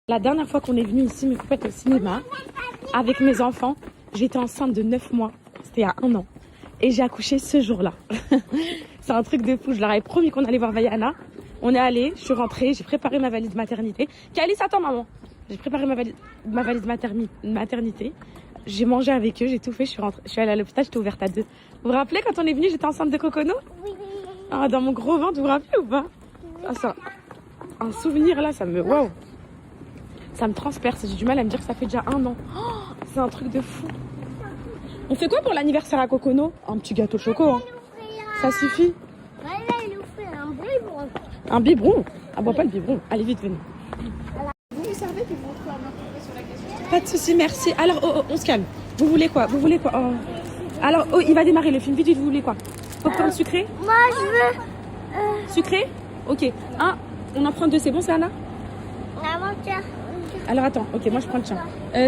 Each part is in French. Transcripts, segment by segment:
La dernière fois qu'on est venu ici, mes poupettes, au cinéma, avec mes enfants, j'étais enceinte de 9 mois. C'était il y a 1 an. Et j'ai accouché ce jour-là. C'est un truc de fou. Je leur avais promis qu'on allait voir Vaiana. On est allé, je suis rentrée, j'ai préparé ma valise maternité. Calice, attends maman. J'ai préparé ma valise maternité. J'ai mangé avec eux, j'ai tout fait, je suis rentrée. Je suis allée à l'hôpital, j'étais ouverte à 2. Vous vous rappelez quand on est venu, j'étais enceinte de Cocono? Oui. Ah, dans mon gros ventre, vous vous rappelez ou pas? Ah, ça, un souvenir là, ça me... Waouh. Ça me transperce, j'ai du mal à me dire que ça fait déjà 1 an. Oh, c'est un truc de fou. On fait quoi pour l'anniversaire à Cocono? Un petit gâteau choco, hein. Ça suffit? Il nous fait un biberon. Un biberon? Ah, bois pas le biberon. Allez, vite, venez. Vous me servez puis vous retrouvez à m'informer sur la question. Pas de soucis, merci. Alors, on se calme. Vous voulez quoi? Vous voulez quoi? Oh. Alors, il va démarrer le film. Vite, vite, vous voulez quoi? Popcorn sucré? Moi, je veux... Sucré? Ok. On en prend 2, c'est bon, c'est Anna? Maman, tiens. Alors, attends. Ok, moi, je prends le tien.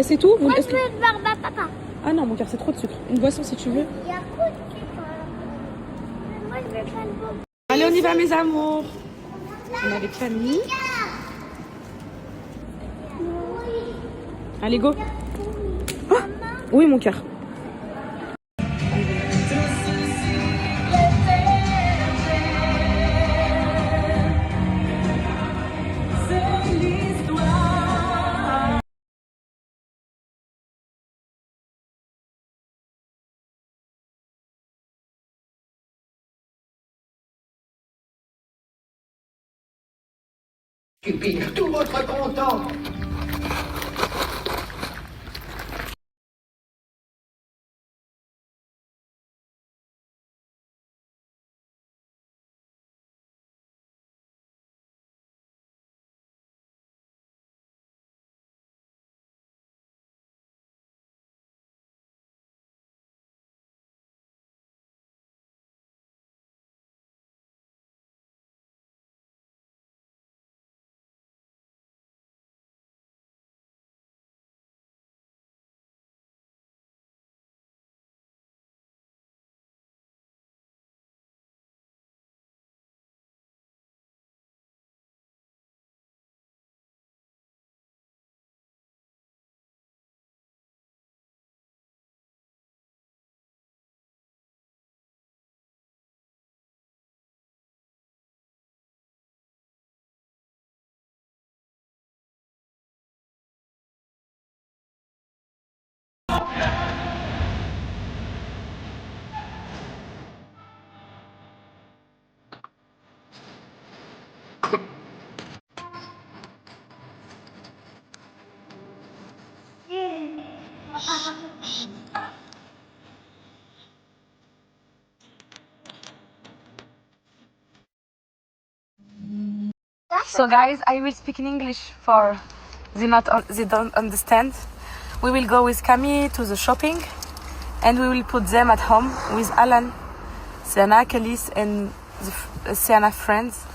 C'est tout? Moi, je veux le barbe à papa. Ah non, mon cœur, c'est trop de sucre. Une boisson, si tu veux. Il y a trop de sucre. Moi, je veux pas le bon. Allez, on y va, mes amours. On est avec Camille. Allez, go. Oh, oui, mon cœur. Stupide, tout votre content. So guys, I will speak in English for they don't understand. We will go with Camille to the shopping and we will put them at home with Alan, Sienna, Kalis and the Sienna friends.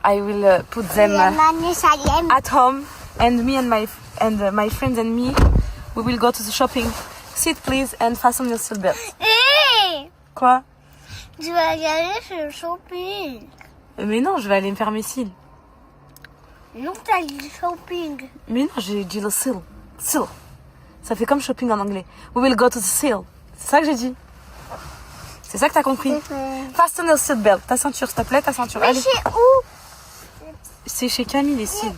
I will put them at home and me and my friends and me, we will go to the shopping. Sit please and fasten your seatbelt. Hé! Quoi? Je vais aller sur le shopping. Mais non, je vais aller me faire mes cils. Non, t'as dit shopping. Mais non, j'ai dit le seal. Seal. Ça fait comme shopping en anglais. We will go to the seal. C'est ça que j'ai dit. C'est ça que t'as compris. Fasten your seatbelt. Ta ceinture, s'il te plaît, ta ceinture. Mais Allez. c'est où? C'est chez Camille, les cils.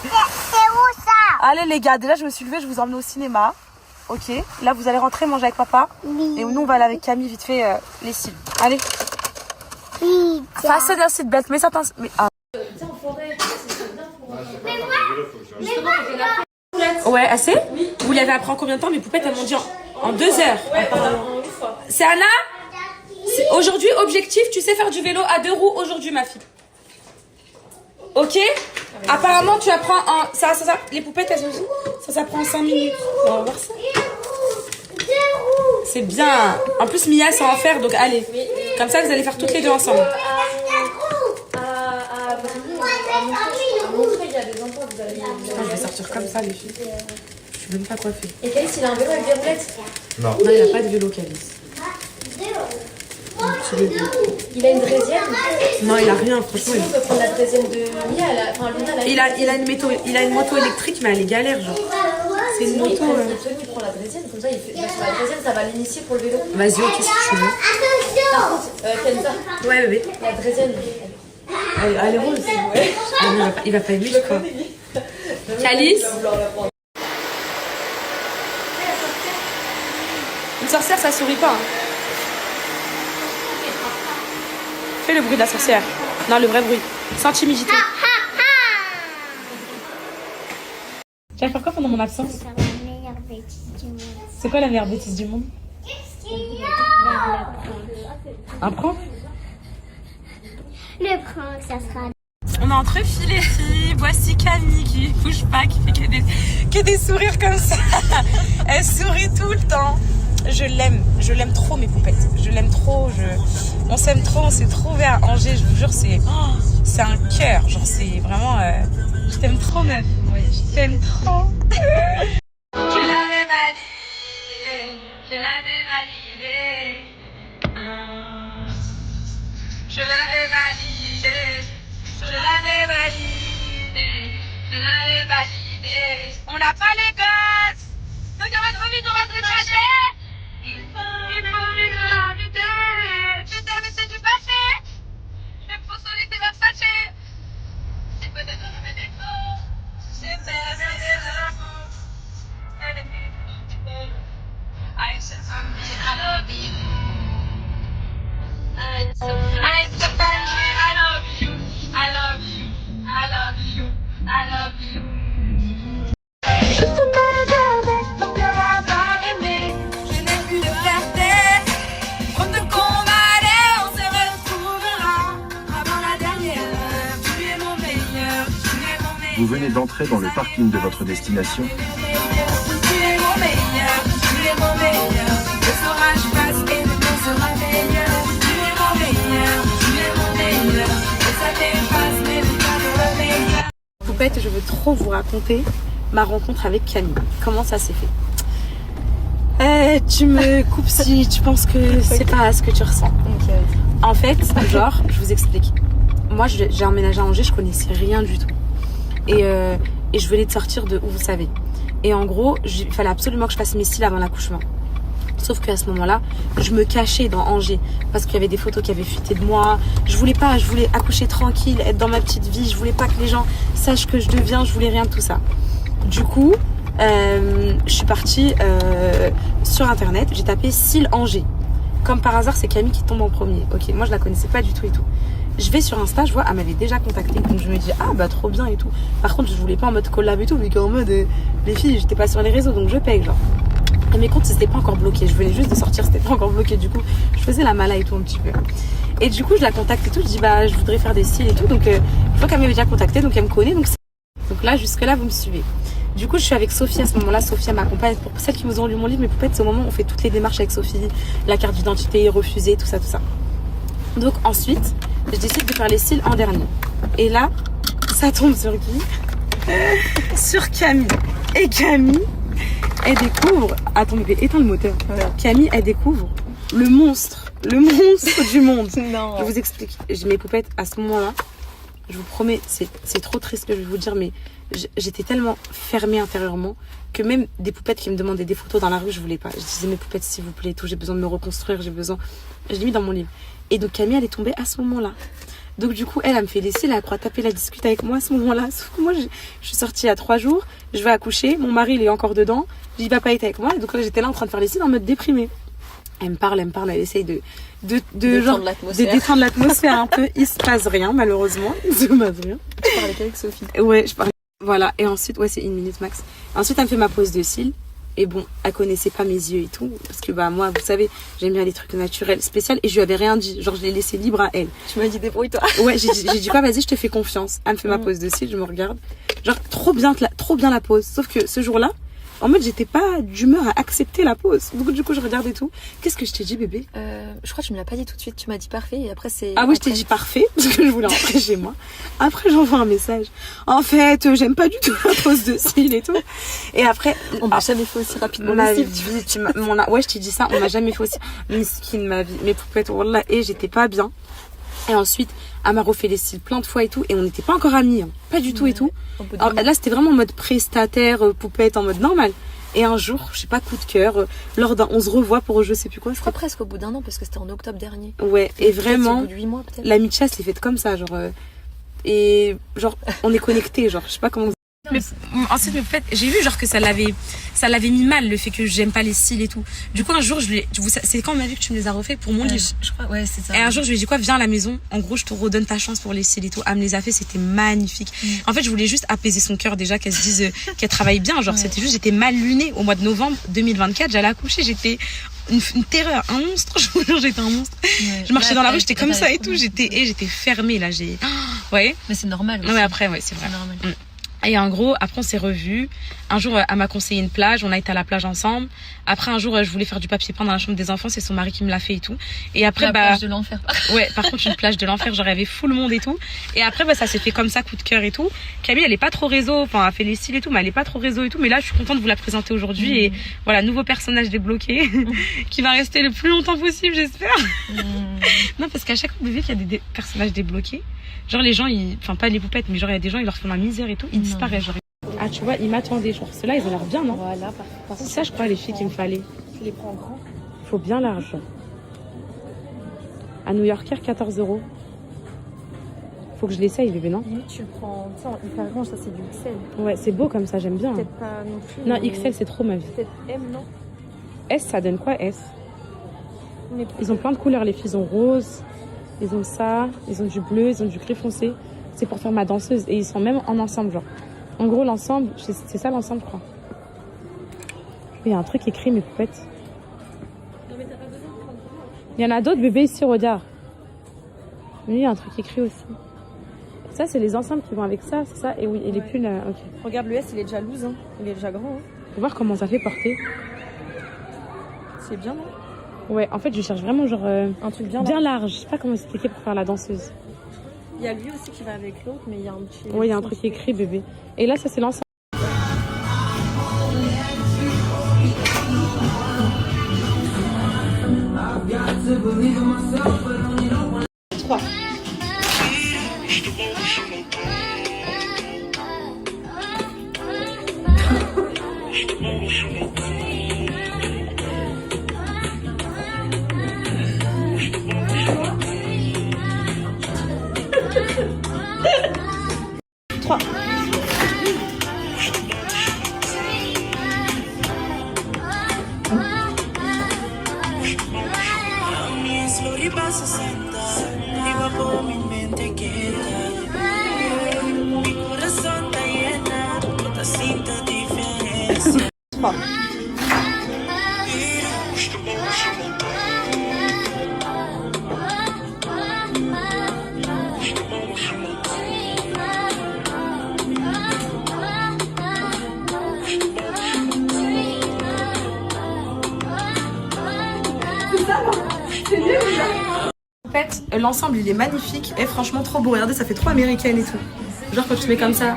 C'est où ça? Allez, les gars, déjà, je me suis levée, je vous emmène au cinéma. Ok. Là, vous allez rentrer manger avec papa. Oui. Et nous, on va aller avec Camille, vite fait, les cils. Allez. Oui. Fasten your seatbelt. Mais ça, mais, ah. Ouais, assez? Oui. Vous l'avez appris en combien de temps? Mes poupettes, elles m'ont dit en 2 heures. C'est Anna? Aujourd'hui, objectif, tu sais faire du vélo à 2 roues aujourd'hui, ma fille. Ok? Apparemment, tu apprends en... Ça, les poupettes, elles ont dit, ça s'apprend en 5 minutes. On va voir ça. C'est bien. En plus, Mia, c'est en faire, donc allez. Comme ça, vous allez faire toutes les 2 ensemble. Je vais sortir comme ça, les filles. Je suis même pas coiffée. Et Calice, il a un vélo avec des roulettes? Non, il n'a pas de vélo, Calice. stylé. Il a une draisienne. Non, il a rien, franchement. On peut prendre la draisienne de Mia. Enfin, Luna, Il a une moto électrique, mais elle est galère, genre. C'est une moto. Il prend la draisienne, comme ça, il fait. Sur la draisienne, ça va l'initier pour le vélo. Vas-y, ok, si tu veux. Par contre, Kenza, Ouais, bébé. la draisienne. Elle est rose. Ouais. Ah non, il va pas aimer, je crois. Calice. Une sorcière, ça sourit pas. Hein. Fais le bruit de la sorcière. Non, le vrai bruit. Sans timidité. Tu vas faire quoi pendant mon absence? C'est la meilleure bêtise du monde. C'est quoi la meilleure bêtise du monde? Un prank? Le prank, ça sera. On est entre filles et filles. Voici Camille qui bouge pas, qui fait que des sourires comme ça. Elle sourit tout le temps. Je l'aime trop mes poupettes. Je l'aime trop. On s'aime trop, on s'est trouvé à Angers. Je vous jure, c'est un cœur. Genre c'est vraiment. Je t'aime trop meuf. Oui, je t'aime trop. Je l'avais validé. Je l'avais validé. Je l'avais validé. Je l'avais validé. Je l'avais validé. On n'a pas les gosses. Donc on va trop vite, on va se décrocher. Il faut vite la lutter. Je t'aime, c'est du passé. Je faut solliciter ma fâchée. C'est peut-être un mes défauts. C'est même des amours. I said something, I love you. I love you. I love you. I love you. I love you. Je te m'adore, mon cœur a pas aimé. Je n'ai plus de fierté. Prendre de combat, on se retrouvera avant la dernière heure. Tu es mon meilleur. Tu es mon meilleur. Vous venez d'entrer dans le parking de votre destination. Tu es mon meilleur. Tu es mon meilleur. Le orage passe et le monde sera meilleur. Tu es mon meilleur. Tu es mon meilleur. Et ça dépasse, mais le temps sera meilleur. Poupette, je veux trop vous raconter ma rencontre avec Camille. Comment ça s'est fait? Tu me coupes si tu penses que c'est pas ce que tu ressens. Okay. En fait, genre, je vous explique. Moi, j'ai emménagé à Angers, je connaissais rien du tout. Et je venais de sortir de où vous savez. Et en gros, il fallait absolument que je fasse mes cils avant l'accouchement. Sauf qu'à ce moment-là, je me cachais dans Angers parce qu'il y avait des photos qui avaient fuité de moi. Je voulais accoucher tranquille, être dans ma petite vie. Je voulais pas que les gens sachent que je deviens. Je voulais rien de tout ça. Du coup, je suis partie sur internet. J'ai tapé cils Angers. Comme par hasard, c'est Camille qui tombe en premier. Ok, moi je la connaissais pas du tout et tout. Je vais sur Insta, je vois, elle m'avait déjà contacté. Donc je me dis, ah bah trop bien et tout. Par contre, je voulais pas en mode collab et tout, vu qu'en mode, les filles, j'étais pas sur les réseaux, donc je paye, genre. Et mes comptes, c'était pas encore bloqué. Je venais juste de sortir, c'était pas encore bloqué. Du coup, je faisais la mala et tout un petit peu. Et du coup, je la contacte et tout. Je dis, bah, je voudrais faire des cils et tout. Donc, je vois qu'elle m'avait déjà contacté, donc elle me connaît. Donc là, jusque-là, vous me suivez. Du coup, je suis avec Sophie à ce moment-là. Sophie m'accompagne. Pour celles qui vous ont lu mon livre, mes poupettes, c'est au moment où on fait toutes les démarches avec Sophie. La carte d'identité, refusée, tout ça, tout ça. Donc ensuite, je décide de faire les cils en dernier. Et là, ça tombe sur qui? Sur Camille. Et Camille, elle découvre... Attends, mais éteins le moteur. Ouais. Camille, elle découvre le monstre du monde. Non. Je vous explique. J'ai mes poupettes à ce moment-là. Je vous promets, c'est trop triste ce que je vais vous dire, mais j'étais tellement fermée intérieurement que même des poupettes qui me demandaient des photos dans la rue, je voulais pas. Je disais, mes poupettes, s'il vous plaît, tout, j'ai besoin de me reconstruire, j'ai besoin... Je l'ai mis dans mon livre. Et donc Camille, elle est tombée à ce moment-là. Donc du coup, elle me fait laisser, elle croit taper, la discute avec moi à ce moment-là. Sauf que moi, je suis sortie il y a 3 jours, je vais accoucher, mon mari, il est encore dedans. Je dis, papa est avec moi. Et donc là, j'étais là en train de faire les cils en mode déprimée. Elle me parle, elle essaye de détendre l'atmosphère un peu. Il se passe rien, malheureusement. Il se passe rien. Tu parlais qu'avec Sophie. Ouais, je parlais. Voilà. Et ensuite, ouais, c'est 1 minute max. Ensuite, elle me fait ma pose de cils. Et bon, elle connaissait pas mes yeux et tout. Parce que bah, moi, vous savez, j'aime bien les trucs naturels, spéciaux. Et je lui avais rien dit. Genre, je l'ai laissé libre à elle. Tu m'as dit, débrouille-toi. Ouais, j'ai dit quoi, vas-y, je te fais confiance. Elle me fait ma pose de cils, je me regarde. Genre, trop bien la pose. Sauf que ce jour-là, En mode, j'étais pas d'humeur à accepter la pause. Donc, du coup, je regarde et tout. Qu'est-ce que je t'ai dit, bébé? Je crois que tu me l'as pas dit tout de suite. Tu m'as dit parfait et après c'est. Ah oui, je t'ai dit parfait parce que je voulais rentrer chez moi. Après, j'envoie un message. En fait, j'aime pas du tout la pause de cils et tout. Et après, On m'a jamais fait aussi rapidement ma les vie, cils. ouais, je t'ai dit ça. On m'a jamais fait aussi. Miskin, ma vie, mes poupettes, wallah, et j'étais pas bien. Et ensuite, elle m'a refait les cils plein de fois et tout. Et on n'était pas encore amis, hein. Pas du tout et tout. Alors, là, c'était vraiment en mode prestataire, poupette, en mode normal. Et un jour, je sais pas, coup de cœur, on se revoit pour je sais plus quoi. Je crois presque au bout d'un an parce que c'était en octobre dernier. Ouais, et vraiment, au bout de 8 mois peut-être. l'amitié s'est faite comme ça, genre. Et genre, on est connectés, genre, je sais pas comment. Mais ensuite, en fait, j'ai vu genre que ça l'avait mis mal le fait que j'aime pas les cils et tout. Du coup, un jour, c'est quand on m'a dit que tu me les as refait pour mon livre. Je crois, ouais, c'est ça. Et un jour, je lui ai dit quoi, viens à la maison. En gros, je te redonne ta chance pour les cils et tout. Elle me les a fait, c'était magnifique. En fait, je voulais juste apaiser son cœur déjà, qu'elle se dise qu'elle travaille bien. Genre, c'était juste, j'étais mal lunée au mois de novembre 2024. J'allais accoucher, j'étais une terreur, un monstre. Je vous jure, j'étais un monstre. Ouais. Je marchais dans la rue, j'étais comme ça et tout. J'étais fermée là. Ouais. Mais c'est normal. Ouais, après, ouais, c'est vrai. Normal. Et en gros, après on s'est revus. Un jour, elle m'a conseillé une plage. On a été à la plage ensemble. Après, un jour, je voulais faire du papier peint dans la chambre des enfants. C'est son mari qui me l'a fait et tout. Et après, la plage de l'enfer. Ouais, par contre, une plage de l'enfer. Genre, il y avait full monde et tout. Et après, ça s'est fait comme ça, coup de cœur et tout. Camille, elle est pas trop réseau. Enfin, elle fait les cils et tout, mais elle est pas trop réseau et tout. Mais là, je suis contente de vous la présenter aujourd'hui. Et voilà, nouveau personnage débloqué qui va rester le plus longtemps possible, j'espère. Non, parce qu'à chaque fois, bébé, qu'il y a des personnages débloqués. Genre les gens, enfin pas les poupettes, mais genre il y a des gens, ils leur font la misère et tout, ils disparaissent. Genre. Ah tu vois, ils m'attendaient, genre ceux-là, ils ont l'air bien, non? Voilà, c'est ça je crois les filles qu'il me fallait. Tu les prends en grand? Faut bien l'argent. À New Yorker, 14 €. Faut que je l'essaye bébé, non? Oui, tu le prends, tu sais, en hyper grand, ça c'est du XL. Ouais, c'est beau comme ça, j'aime bien. Peut-être pas non plus. Non, XL c'est trop ma vie. Peut-être M, non? S, ça donne quoi S? Ils ont plein de couleurs, les filles, ils ont rose. Ils ont ça, ils ont du bleu, ils ont du gris foncé. C'est pour faire ma danseuse. Et ils sont même en ensemble, genre. En gros, l'ensemble, c'est ça l'ensemble, je crois. Il y a un truc écrit, mes poupettes. Non, mais t'as pas besoin de prendre. Il y en a d'autres, bébé, ici, regarde. Mais il y a un truc écrit aussi. Ça, c'est les ensembles qui vont avec ça, c'est ça? Et oui, et les pulls, ok. Regarde, le S, il est déjà loose, hein. Il est déjà grand, hein. Faut voir comment ça fait porter. C'est bien, non? Ouais, en fait, je cherche vraiment genre un truc bien large. Je sais pas comment expliquer pour faire la danseuse. Il y a lui aussi qui va avec l'autre, mais il y a un petit. Ouais, il y a un truc écrit, bébé. Et là, ça, c'est l'ensemble. En fait, l'ensemble il est magnifique et franchement trop beau. Regardez, ça fait trop américaine et tout. Genre quand tu mets comme ça,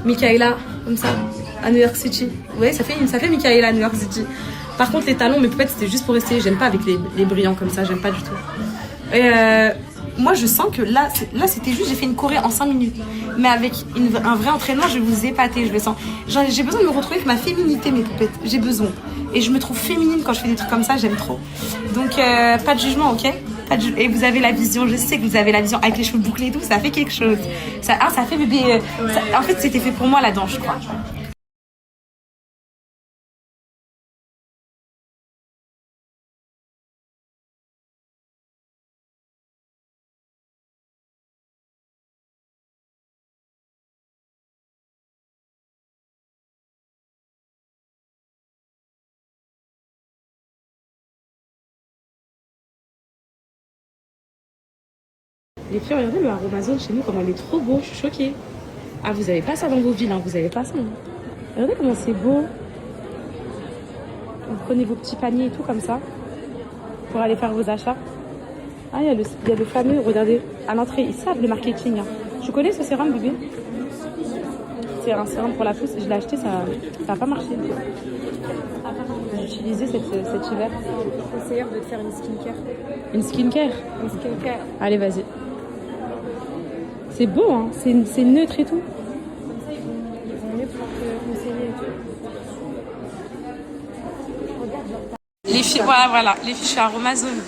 Michaela, comme ça, à New York City. Vous voyez, ça fait Michaela à New York City. Par contre, les talons, mais peut-être c'était juste pour essayer. J'aime pas avec les brillants comme ça, j'aime pas du tout. Et moi, je sens que là c'était juste, j'ai fait une choré en 5 minutes. Mais avec un vrai entraînement, je vais vous épater, je le sens. J'ai besoin de me retrouver avec ma féminité, mes poupettes. J'ai besoin. Et je me trouve féminine quand je fais des trucs comme ça, j'aime trop. Donc, pas de jugement, ok? Et vous avez la vision, je sais que vous avez la vision avec les cheveux bouclés et tout, ça fait quelque chose. Ça fait bébé. En fait, c'était fait pour moi la danse, je crois. Les filles, regardez le aromazone chez nous, comment il est trop beau, je suis choquée. Ah, vous avez pas ça dans vos villes, hein, vous avez pas ça. Hein. Regardez comment c'est beau. Vous prenez vos petits paniers et tout comme ça pour aller faire vos achats. Ah, il y a le fameux, regardez, à l'entrée, ils savent le marketing. Hein. Tu connais ce sérum, bébé? C'est un sérum pour la pousse. Je l'ai acheté, ça n'a pas marché. J'ai utilisé cet hiver. Conseillère de te faire une skincare. Une skincare? Une skincare. Allez, vas-y. C'est beau, hein. C'est neutre et tout. Mieux pour te conseiller et tout. Les filles, voilà. Les filles, je suis à Aromazone.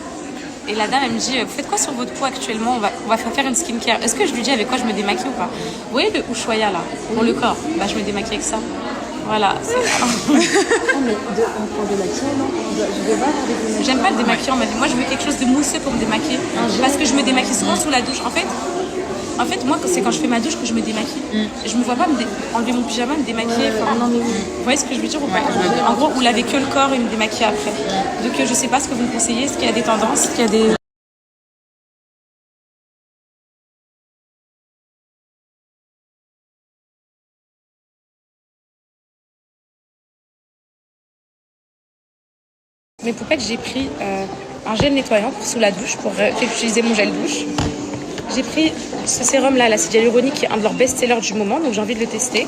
Et la dame, elle me dit, vous faites quoi sur votre peau actuellement? On va faire une skincare. Est-ce que je lui dis avec quoi je me démaquille ou pas? Vous voyez le Ushuaïa là, pour le corps? Bah, je me démaquille avec ça. Voilà. J'aime pas le démaquillant, mais moi je veux quelque chose de mousseux pour me démaquiller. Parce que je me démaquille souvent sous la douche. En fait, moi, c'est quand je fais ma douche que je me démaquille. Je me vois pas enlever mon pyjama, me démaquiller. Vous voyez ce que je veux dire ou pas? En gros, vous lavez que le corps et me démaquiller après. Donc, je sais pas ce que vous me conseillez. Est-ce qu'il y a des tendances? Est-ce qu'il y a des... Mes poupettes, j'ai pris un gel nettoyant pour sous la douche, pour utiliser mon gel douche. J'ai pris ce sérum là, l'acide hyaluronique, qui est un de leurs best-sellers du moment, donc j'ai envie de le tester.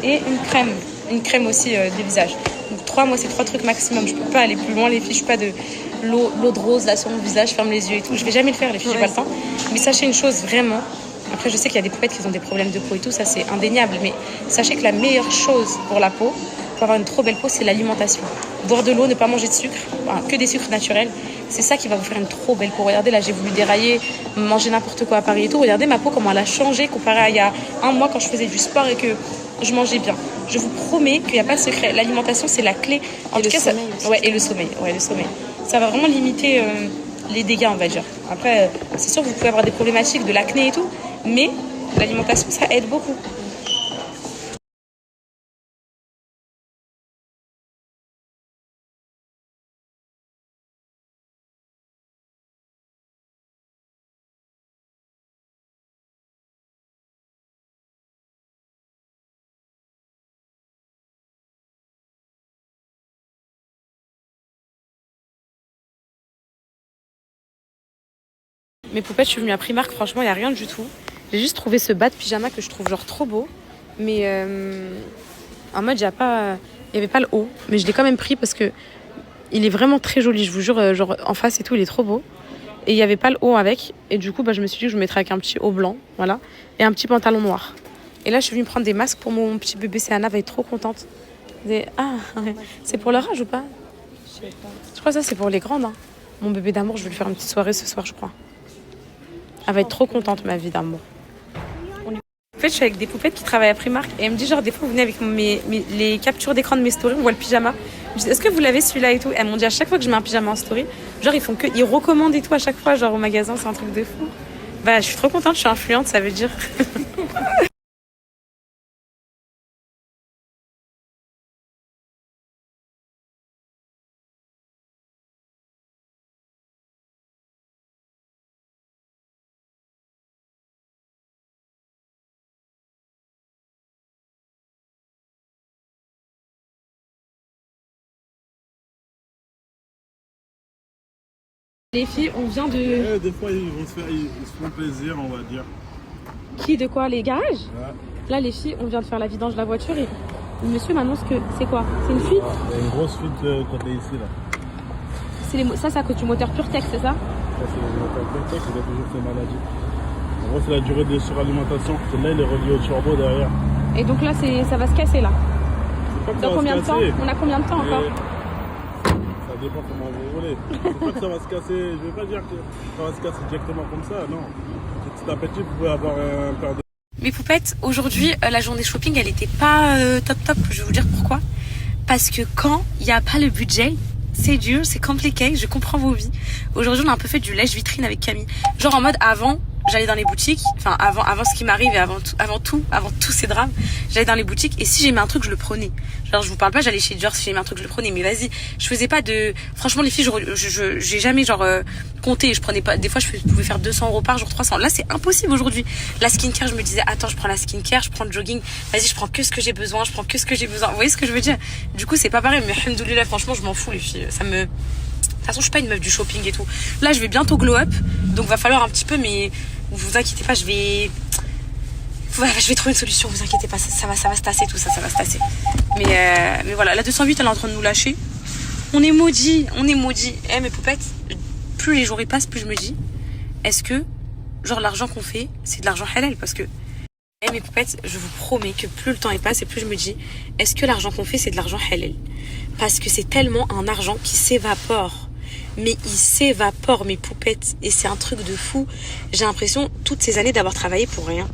Et une crème aussi de visage. Donc moi c'est 3 trucs maximum, je peux pas aller plus loin les filles, je suis pas de l'eau de rose là sur mon visage, je ferme les yeux et tout, je vais jamais le faire les filles, j'ai pas le temps. Mais sachez une chose vraiment, après je sais qu'il y a des poupettes qui ont des problèmes de peau et tout, ça c'est indéniable, mais sachez que la meilleure chose pour la peau, pour avoir une trop belle peau, c'est l'alimentation. Boire de l'eau, ne pas manger de sucre, que des sucres naturels, c'est ça qui va vous faire une trop belle peau. Regardez là, j'ai voulu dérailler, manger n'importe quoi à Paris et tout. Regardez ma peau, comment elle a changé comparé à il y a un mois quand je faisais du sport et que je mangeais bien. Je vous promets qu'il n'y a pas de secret. L'alimentation, c'est la clé. En tout cas, ça... Ouais, et le sommeil. Ouais, le sommeil. Ça va vraiment limiter les dégâts, on va dire. Après, c'est sûr que vous pouvez avoir des problématiques de l'acné et tout, mais l'alimentation, ça aide beaucoup. Mes poupettes, je suis venue à Primark, franchement, il n'y a rien du tout. J'ai juste trouvé ce bas de pyjama que je trouve genre trop beau. Mais en mode, il n'y avait pas le haut. Mais je l'ai quand même pris parce que il est vraiment très joli, je vous jure. Genre en face et tout, il est trop beau. Et il n'y avait pas le haut avec. Et du coup, je me suis dit que je me mettrais avec un petit haut blanc, voilà. Et un petit pantalon noir. Et là, je suis venue prendre des masques pour mon petit bébé. Anna va être trop contente. Ah, c'est pour leur âge ou pas? Je sais pas. Je crois que ça, c'est pour les grandes. Hein. Mon bébé d'amour, je vais lui faire une petite soirée ce soir, je crois. Elle va être trop contente, ma vie d'amour. En fait, je suis avec des poupettes qui travaillent à Primark et elle me dit genre des fois vous venez avec les captures d'écran de mes stories, on voit le pyjama. Je dis est-ce que vous l'avez celui-là et tout? Elles m'ont dit à chaque fois que je mets un pyjama en story, genre ils recommandent et tout à chaque fois genre au magasin, c'est un truc de fou. Bah je suis trop contente, je suis influente, ça veut dire. Les filles, on vient de... Des fois, ils se font plaisir, on va dire. Qui, de quoi? Les garages? Ouais. Là, les filles, on vient de faire la vidange de la voiture et le monsieur m'annonce que... C'est quoi? C'est une fuite? Il y a une grosse fuite quand t'es ici, là. Ça, c'est à cause du moteur PureTech, c'est ça? Ça, c'est le moteur PureTech, il a toujours fait maladie. En gros, c'est la durée de suralimentation. Celle-là, il est relié au turbo derrière. Et donc là, ça va se casser, là. Dans combien de temps? On a combien de temps encore? Ça dépend comment vous voulez. C'est pas que ça va se casser, je vais pas dire que ça va se casser directement comme ça, non. Petit à petit, vous pouvez avoir un paire de... Mes poupettes, aujourd'hui, la journée shopping, elle était pas top. Je vais vous dire pourquoi. Parce que quand il n'y a pas le budget, c'est dur, c'est compliqué, je comprends vos vies. Aujourd'hui, on a un peu fait du lèche-vitrine avec Camille. Genre en mode, avant, j'allais dans les boutiques, enfin avant ce qui m'arrive et avant tous ces drames, j'allais dans les boutiques et si j'aimais un truc je le prenais. Genre je vous parle pas, j'allais chez Dior, si j'aimais un truc je le prenais, mais vas-y, je faisais pas de, franchement les filles, j'ai jamais genre compté, je prenais pas, des fois je pouvais faire 200 € par jour, 300, là c'est impossible aujourd'hui. La skincare, je me disais attends, je prends la skincare, je prends le jogging, vas-y je prends que ce que j'ai besoin, vous voyez ce que je veux dire? Du coup c'est pas pareil, mais alhamdoulilah, franchement je m'en fous les filles, ça me... De toute façon, je suis pas une meuf du shopping et tout. Là, je vais bientôt glow up, donc va falloir un petit peu, mais vous inquiétez pas, je vais trouver une solution. Vous inquiétez pas, ça va se tasser tout ça, ça va se tasser. Mais voilà, la 208, elle est en train de nous lâcher. On est maudits. Eh mes poupettes, plus les jours y passent, plus je me dis, est-ce que genre l'argent qu'on fait, c'est de l'argent halal? Parce que mes poupettes, je vous promets que plus le temps y passe et plus je me dis, est-ce que l'argent qu'on fait, c'est de l'argent halal? Parce que c'est tellement un argent qui s'évapore. Mais il s'évapore, mes poupettes. Et c'est un truc de fou. J'ai l'impression, toutes ces années, d'avoir travaillé pour rien.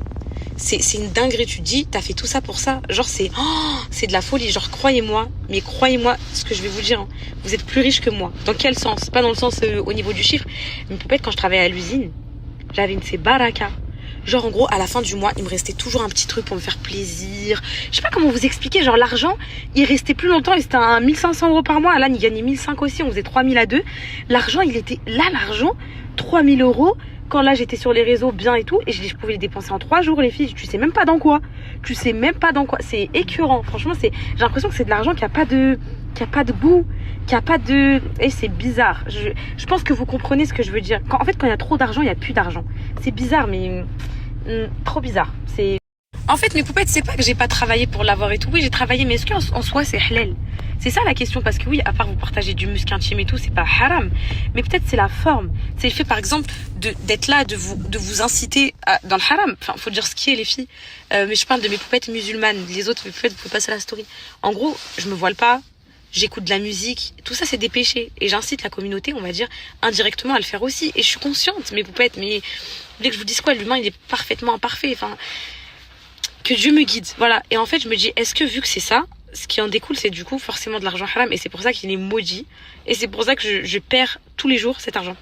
C'est une dinguerie. Tu te dis, t'as fait tout ça pour ça. Genre, c'est de la folie. Genre, croyez-moi, mais croyez-moi ce que je vais vous dire. Hein. Vous êtes plus riche que moi. Dans quel sens? Pas dans le sens au niveau du chiffre. Mes poupettes, quand je travaillais à l'usine, j'avais une de ces barakas. Genre, en gros, à la fin du mois, il me restait toujours un petit truc pour me faire plaisir. Je sais pas comment vous expliquer. Genre, l'argent, il restait plus longtemps. Et c'était à 1500 € par mois. Là, il gagnait 1500 aussi. On faisait 3000 à deux. L'argent, il était là, l'argent. 3000 €. Quand là, j'étais sur les réseaux bien et tout. Et je pouvais les dépenser en 3 jours, les filles. Tu sais même pas dans quoi. C'est écœurant. Franchement, j'ai l'impression que c'est de l'argent qui a pas de goût. Et c'est bizarre. Je pense que vous comprenez ce que je veux dire. En fait, quand il y a trop d'argent, il y a plus d'argent. C'est bizarre, mais trop bizarre. En fait, mes poupettes, c'est pas que j'ai pas travaillé pour l'avoir et tout. Oui, j'ai travaillé, mais est-ce qu'en soi, c'est halal? C'est ça la question, parce que oui, à part vous partager du muscle intime et tout, c'est pas haram. Mais peut-être c'est la forme. C'est le fait, par exemple, d'être là, de vous inciter dans le haram. Enfin, faut dire ce qui est, les filles. Mais je parle de mes poupettes musulmanes. Les autres, mes poupettes, vous pouvez passer à la story. En gros, je me voile pas. J'écoute de la musique, tout ça c'est des péchés. Et j'incite la communauté, on va dire, indirectement à le faire aussi. Et je suis consciente, mes poupettes, mais vous voulez que je vous dise quoi? L'humain, il est parfaitement imparfait. Enfin, que Dieu me guide. Voilà. Et en fait, je me dis, est-ce que vu que c'est ça, ce qui en découle, c'est du coup forcément de l'argent haram. Et c'est pour ça qu'il est maudit. Et c'est pour ça que je perds tous les jours cet argent.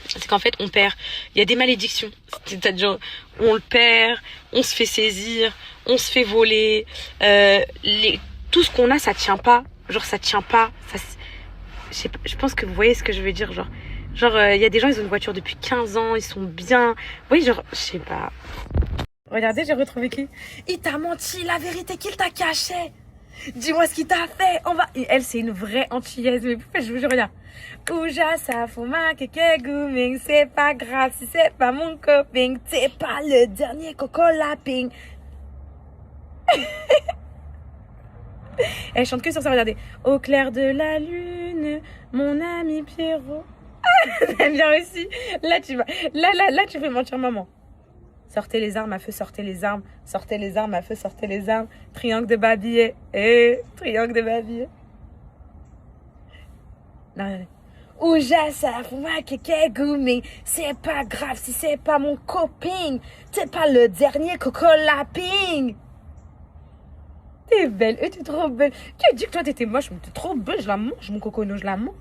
C'est qu'en fait, on perd. Il y a des malédictions. C'est-à-dire, on le perd, on se fait saisir, on se fait voler. Tout ce qu'on a, ça tient pas. Genre, ça tient pas. Je pense que vous voyez ce que je veux dire. Genre, y a des gens, ils ont une voiture depuis 15 ans, ils sont bien. Vous voyez, genre, je sais pas. Regardez, j'ai retrouvé qui? Il t'a menti, la vérité qu'il t'a caché. Dis-moi ce qu'il t'a fait. Et elle, c'est une vraie antillaise. Mais je vous jure, regarde. Ouja, ça fuma, keke, gouming. C'est pas grave si c'est pas mon copain. C'est pas le dernier coco laping. Elle chante que sur ça, regardez. Au clair de la lune, mon ami Pierrot. J'aime bien aussi. Là, tu fais mentir maman. Sortez les armes à feu, sortez les armes. Sortez les armes à feu, sortez les armes. Triangle de babillet. Triangle de babillet. Non, regardez. Ouja, ça fuma, keke, gouming. C'est pas grave si c'est pas mon copain. C'est pas le dernier coco laping. T'es belle, et t'es trop belle. Tu as dit que toi t'étais moche, mais t'es trop belle, je la mange, mon cocono, je la mange.